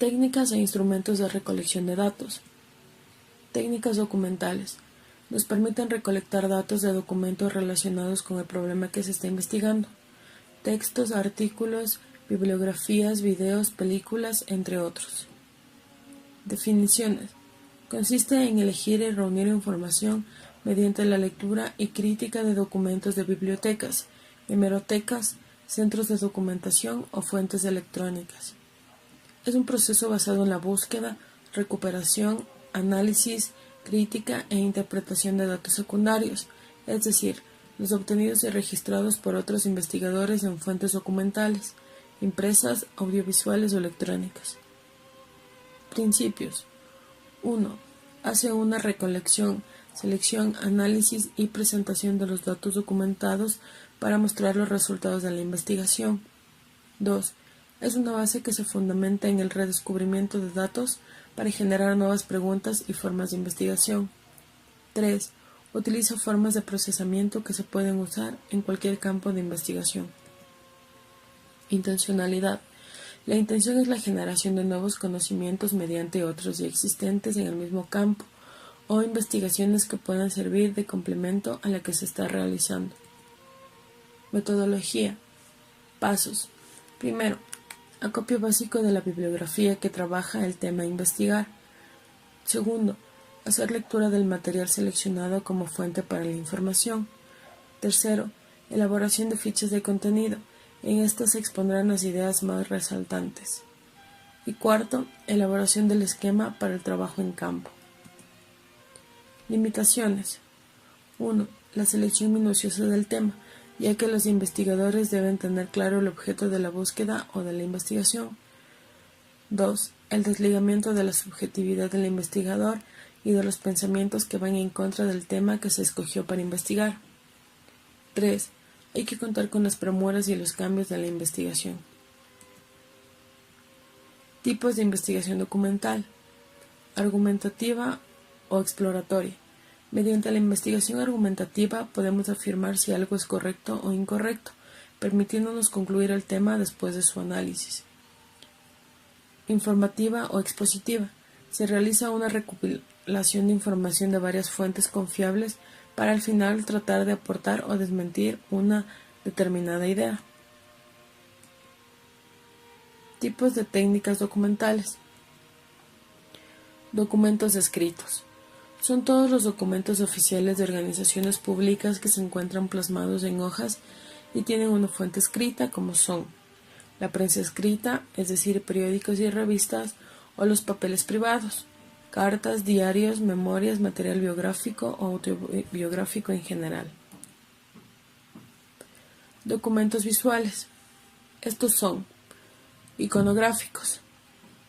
Técnicas e instrumentos de recolección de datos. Técnicas documentales. Nos permiten recolectar datos de documentos relacionados con el problema que se está investigando. Textos, artículos, bibliografías, videos, películas, entre otros. Definiciones. Consiste en elegir y reunir información mediante la lectura y crítica de documentos de bibliotecas, hemerotecas, centros de documentación o fuentes electrónicas. Es un proceso basado en la búsqueda, recuperación, análisis, crítica e interpretación de datos secundarios, es decir, los obtenidos y registrados por otros investigadores en fuentes documentales, impresas, audiovisuales o electrónicas. Principios. 1. Hace una recolección, selección, análisis y presentación de los datos documentados para mostrar los resultados de la investigación. 2. Es una base que se fundamenta en el redescubrimiento de datos para generar nuevas preguntas y formas de investigación. 3. Utiliza formas de procesamiento que se pueden usar en cualquier campo de investigación. Intencionalidad. La intención es la generación de nuevos conocimientos mediante otros ya existentes en el mismo campo o investigaciones que puedan servir de complemento a la que se está realizando. Metodología. Pasos. Primero, acopio básico de la bibliografía que trabaja el tema a investigar. Segundo, hacer lectura del material seleccionado como fuente para la información. Tercero, elaboración de fichas de contenido. En estas se expondrán las ideas más resaltantes. Y cuarto, elaboración del esquema para el trabajo en campo. Limitaciones. 1. La selección minuciosa del tema, ya que los investigadores deben tener claro el objeto de la búsqueda o de la investigación. 2. El desligamiento de la subjetividad del investigador y de los pensamientos que van en contra del tema que se escogió para investigar. 3. Hay que contar con las premuras y los cambios de la investigación. Tipos de investigación documental. Argumentativa o exploratoria. Mediante la investigación argumentativa podemos afirmar si algo es correcto o incorrecto, permitiéndonos concluir el tema después de su análisis. Informativa o expositiva. Se realiza una recopilación de información de varias fuentes confiables para al final tratar de aportar o desmentir una determinada idea. Tipos de técnicas documentales. Documentos escritos. Son todos los documentos oficiales de organizaciones públicas que se encuentran plasmados en hojas y tienen una fuente escrita, como son la prensa escrita, es decir, periódicos y revistas, o los papeles privados, cartas, diarios, memorias, material biográfico o autobiográfico en general. Documentos visuales. Estos son iconográficos.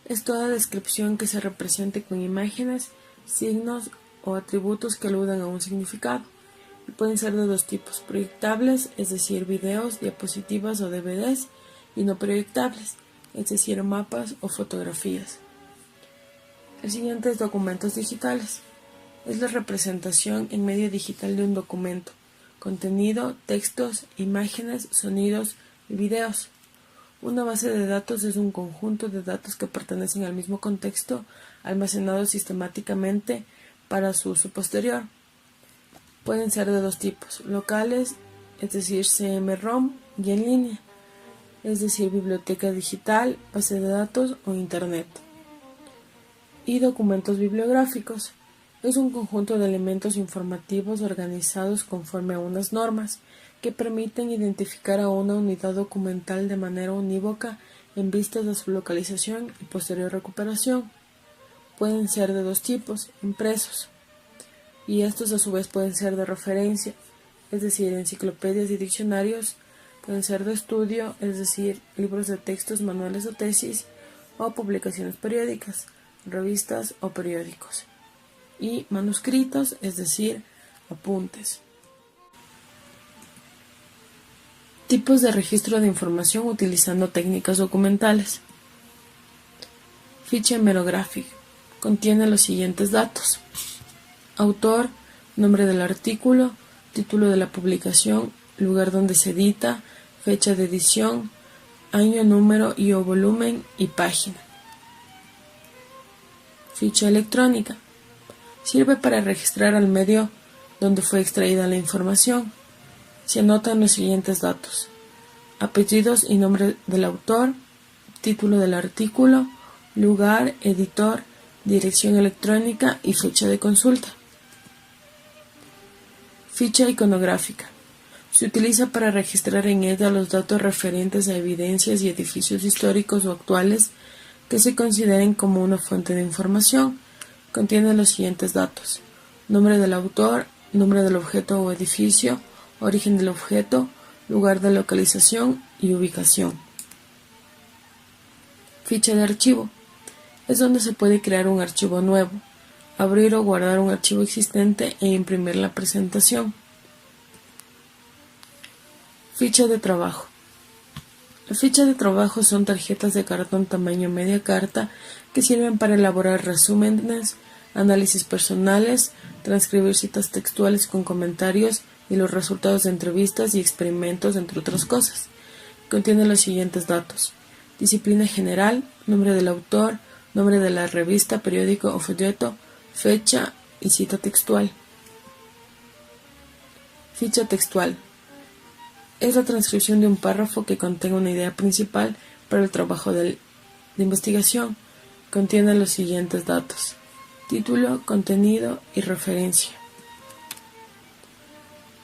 Es toda descripción que se represente con imágenes, signos o atributos que aludan a un significado. Y pueden ser de dos tipos: proyectables, es decir, videos, diapositivas o DVDs, y no proyectables, es decir, mapas o fotografías. El siguiente es documentos digitales. Es la representación en medio digital de un documento, contenido, textos, imágenes, sonidos y videos. Una base de datos es un conjunto de datos que pertenecen al mismo contexto, almacenados sistemáticamente para su uso posterior. Pueden ser de dos tipos: locales, es decir, CD-ROM, y en línea, es decir, biblioteca digital, base de datos o Internet. Y documentos bibliográficos. Es un conjunto de elementos informativos organizados conforme a unas normas que permiten identificar a una unidad documental de manera unívoca en vistas de su localización y posterior recuperación. Pueden ser de dos tipos: impresos, y estos a su vez pueden ser de referencia, es decir, enciclopedias y diccionarios; pueden ser de estudio, es decir, libros de textos, manuales o tesis, o publicaciones periódicas, revistas o periódicos; y manuscritos, es decir, apuntes. Tipos de registro de información utilizando técnicas documentales. Ficha hemerográfica. Contiene los siguientes datos: autor, nombre del artículo, título de la publicación, lugar donde se edita, fecha de edición, año, número y o volumen y página. Ficha electrónica. Sirve para registrar al medio donde fue extraída la información. Se anotan los siguientes datos: apellidos y nombre del autor, título del artículo, lugar, editor, dirección electrónica y fecha de consulta. Ficha iconográfica. Se utiliza para registrar en ella los datos referentes a evidencias y edificios históricos o actuales que se consideren como una fuente de información. Contiene los siguientes datos: nombre del autor, nombre del objeto o edificio, origen del objeto, lugar de localización y ubicación. Ficha de archivo. Es donde se puede crear un archivo nuevo, abrir o guardar un archivo existente e imprimir la presentación. Ficha de trabajo. Las fichas de trabajo son tarjetas de cartón tamaño media carta que sirven para elaborar resúmenes, análisis personales, transcribir citas textuales con comentarios y los resultados de entrevistas y experimentos, entre otras cosas. Contiene los siguientes datos: disciplina general, nombre del autor, nombre de la revista, periódico o folleto, fecha y cita textual. Ficha textual. Es la transcripción de un párrafo que contenga una idea principal para el trabajo de investigación. Contiene los siguientes datos: título, contenido y referencia.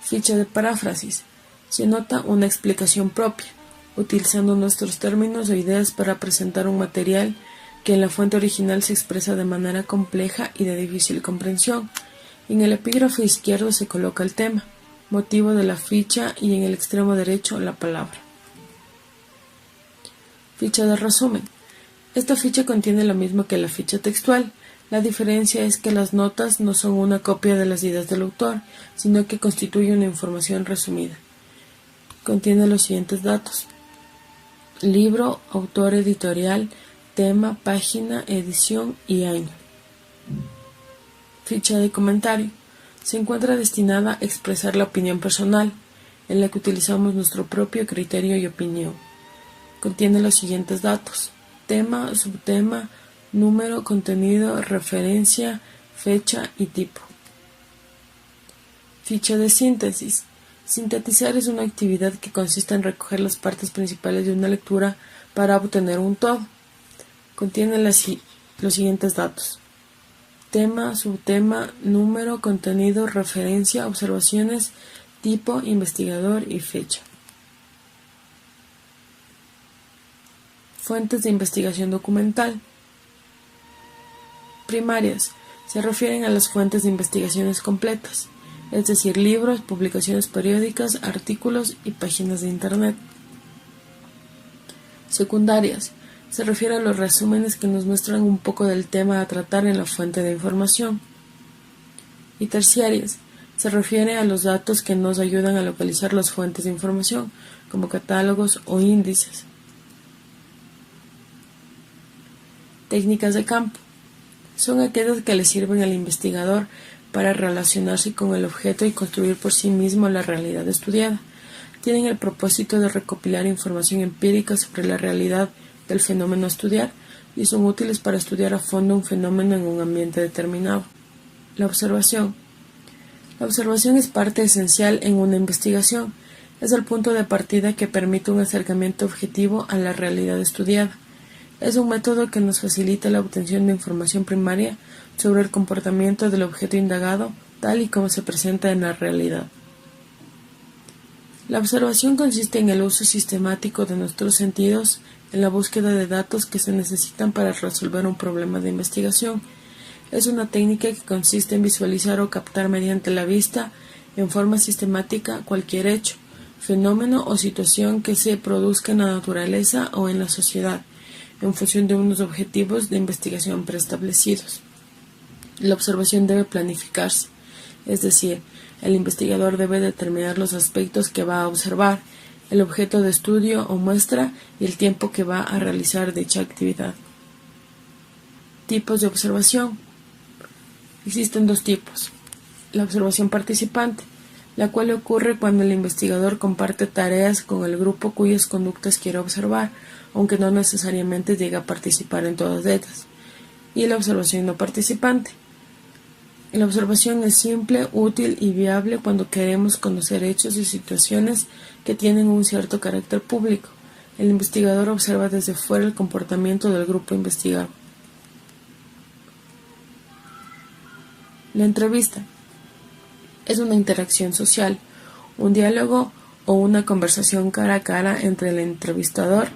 Ficha de paráfrasis. Se anota una explicación propia, utilizando nuestros términos o ideas para presentar un material que en la fuente original se expresa de manera compleja y de difícil comprensión. En el epígrafe izquierdo se coloca el tema, motivo de la ficha y en el extremo derecho la palabra. Ficha de resumen. Esta ficha contiene lo mismo que la ficha textual. La diferencia es que las notas no son una copia de las ideas del autor, sino que constituyen una información resumida. Contiene los siguientes datos: libro, autor editorial, tema, página, edición y año. Ficha de comentario. Se encuentra destinada a expresar la opinión personal, en la que utilizamos nuestro propio criterio y opinión. Contiene los siguientes datos: tema, subtema, número, contenido, referencia, fecha y tipo. Ficha de síntesis. Sintetizar es una actividad que consiste en recoger las partes principales de una lectura para obtener un todo. Contiene los siguientes datos: tema, subtema, número, contenido, referencia, observaciones, tipo, investigador y fecha. Fuentes de investigación documental. Primarias. Se refieren a las fuentes de investigaciones completas, es decir, libros, publicaciones periódicas, artículos y páginas de Internet. Secundarias. Se refiere a los resúmenes que nos muestran un poco del tema a tratar en la fuente de información. Y terciarias. Se refiere a los datos que nos ayudan a localizar las fuentes de información, como catálogos o índices. Técnicas de campo. Son aquellas que le sirven al investigador para relacionarse con el objeto y construir por sí mismo la realidad estudiada. Tienen el propósito de recopilar información empírica sobre la realidad del fenómeno a estudiar y son útiles para estudiar a fondo un fenómeno en un ambiente determinado. La observación. La observación es parte esencial en una investigación. Es el punto de partida que permite un acercamiento objetivo a la realidad estudiada. Es un método que nos facilita la obtención de información primaria sobre el comportamiento del objeto indagado, tal y como se presenta en la realidad. La observación consiste en el uso sistemático de nuestros sentidos en la búsqueda de datos que se necesitan para resolver un problema de investigación. Es una técnica que consiste en visualizar o captar mediante la vista, en forma sistemática, cualquier hecho, fenómeno o situación que se produzca en la naturaleza o en la sociedad, en función de unos objetivos de investigación preestablecidos. La observación debe planificarse, es decir, el investigador debe determinar los aspectos que va a observar, el objeto de estudio o muestra y el tiempo que va a realizar dicha actividad. Tipos de observación. Existen dos tipos. La observación participante, la cual ocurre cuando el investigador comparte tareas con el grupo cuyas conductas quiere observar, aunque no necesariamente llega a participar en todas ellas. y la observación no participante. La observación es simple, útil y viable cuando queremos conocer hechos y situaciones que tienen un cierto carácter público. El investigador observa desde fuera el comportamiento del grupo investigado. La entrevista es una interacción social, un diálogo o una conversación cara a cara entre el entrevistador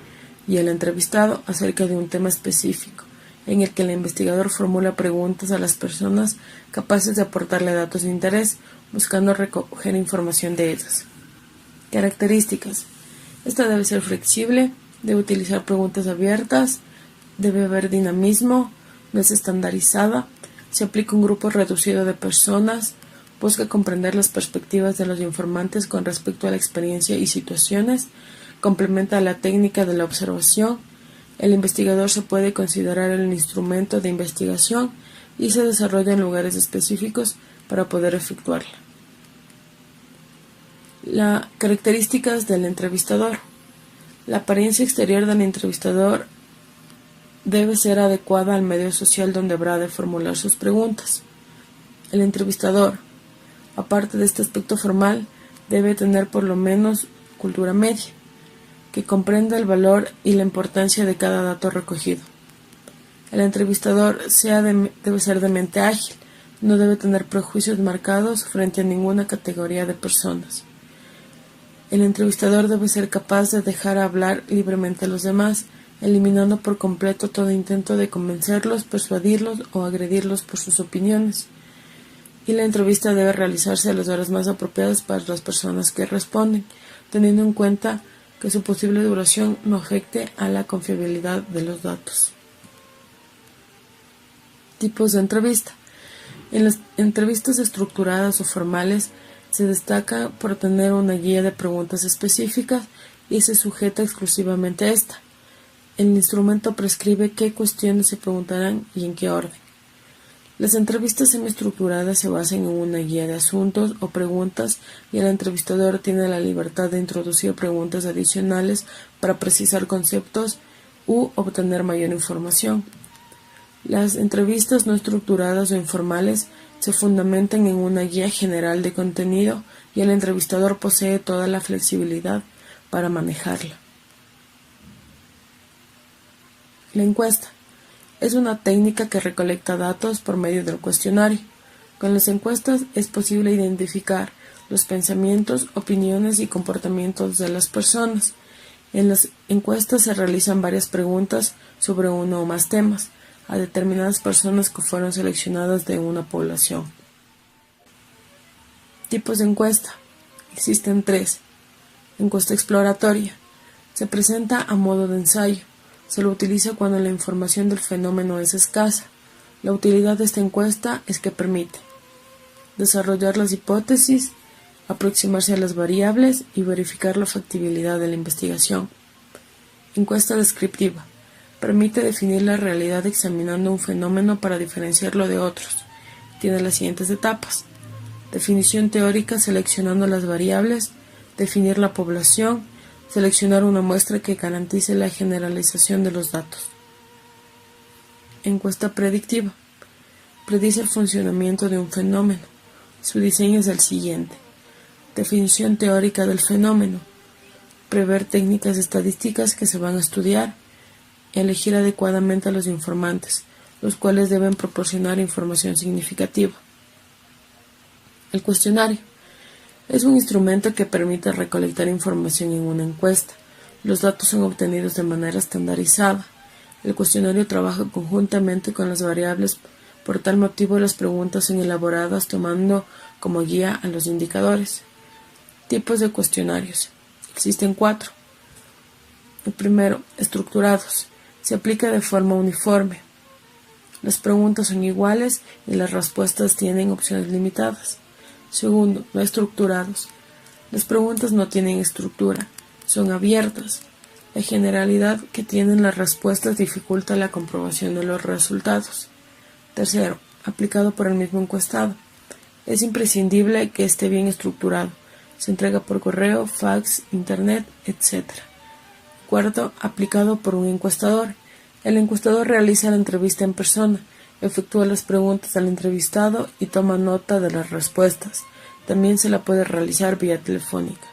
y el entrevistado acerca de un tema específico, en el que el investigador formula preguntas a las personas capaces de aportarle datos de interés, buscando recoger información de ellas. Características. Esta debe ser flexible, debe utilizar preguntas abiertas, debe haber dinamismo, no es estandarizada, se aplica a un grupo reducido de personas, busca comprender las perspectivas de los informantes con respecto a la experiencia y situaciones, complementa la técnica de la observación. El investigador se puede considerar el instrumento de investigación y se desarrolla en lugares específicos para poder efectuarla. Las características del entrevistador. La apariencia exterior del entrevistador debe ser adecuada al medio social donde habrá de formular sus preguntas. El entrevistador, aparte de este aspecto formal, debe tener por lo menos cultura media, que comprenda el valor y la importancia de cada dato recogido. El entrevistador debe ser de mente ágil, no debe tener prejuicios marcados frente a ninguna categoría de personas. El entrevistador debe ser capaz de dejar hablar libremente a los demás, eliminando por completo todo intento de convencerlos, persuadirlos o agredirlos por sus opiniones. Y la entrevista debe realizarse a las horas más apropiadas para las personas que responden, teniendo en cuenta que su posible duración no afecte a la confiabilidad de los datos. Tipos de entrevista. En las entrevistas estructuradas o formales se destaca por tener una guía de preguntas específicas y se sujeta exclusivamente a esta. El instrumento prescribe qué cuestiones se preguntarán y en qué orden. Las entrevistas semiestructuradas se basan en una guía de asuntos o preguntas y el entrevistador tiene la libertad de introducir preguntas adicionales para precisar conceptos u obtener mayor información. Las entrevistas no estructuradas o informales se fundamentan en una guía general de contenido y el entrevistador posee toda la flexibilidad para manejarla. La encuesta es una técnica que recolecta datos por medio del cuestionario. Con las encuestas es posible identificar los pensamientos, opiniones y comportamientos de las personas. En las encuestas se realizan varias preguntas sobre uno o más temas a determinadas personas que fueron seleccionadas de una población. Tipos de encuesta. Existen 3. Encuesta exploratoria. Se presenta a modo de ensayo. Se lo utiliza cuando la información del fenómeno es escasa. La utilidad de esta encuesta es que permite desarrollar las hipótesis, aproximarse a las variables y verificar la factibilidad de la investigación. Encuesta descriptiva. Permite definir la realidad examinando un fenómeno para diferenciarlo de otros. Tiene las siguientes etapas. Definición teórica seleccionando las variables, definir la población, seleccionar una muestra que garantice la generalización de los datos. Encuesta predictiva. Predice el funcionamiento de un fenómeno. Su diseño es el siguiente. Definición teórica del fenómeno. Prever técnicas estadísticas que se van a estudiar. Elegir adecuadamente a los informantes, los cuales deben proporcionar información significativa. El cuestionario. Es un instrumento que permite recolectar información en una encuesta. Los datos son obtenidos de manera estandarizada. El cuestionario trabaja conjuntamente con las variables. Por tal motivo, las preguntas son elaboradas tomando como guía a los indicadores. Tipos de cuestionarios. Existen 4. El primero, estructurados. Se aplica de forma uniforme. Las preguntas son iguales y las respuestas tienen opciones limitadas. Segundo, no estructurados. Las preguntas no tienen estructura, son abiertas. La generalidad que tienen las respuestas dificulta la comprobación de los resultados. Tercero, aplicado por el mismo encuestado. Es imprescindible que esté bien estructurado. Se entrega por correo, fax, internet, etc. Cuarto, aplicado por un encuestador. El encuestador realiza la entrevista en persona efectúa las preguntas al entrevistado y toma nota de las respuestas. También se la puede realizar vía telefónica.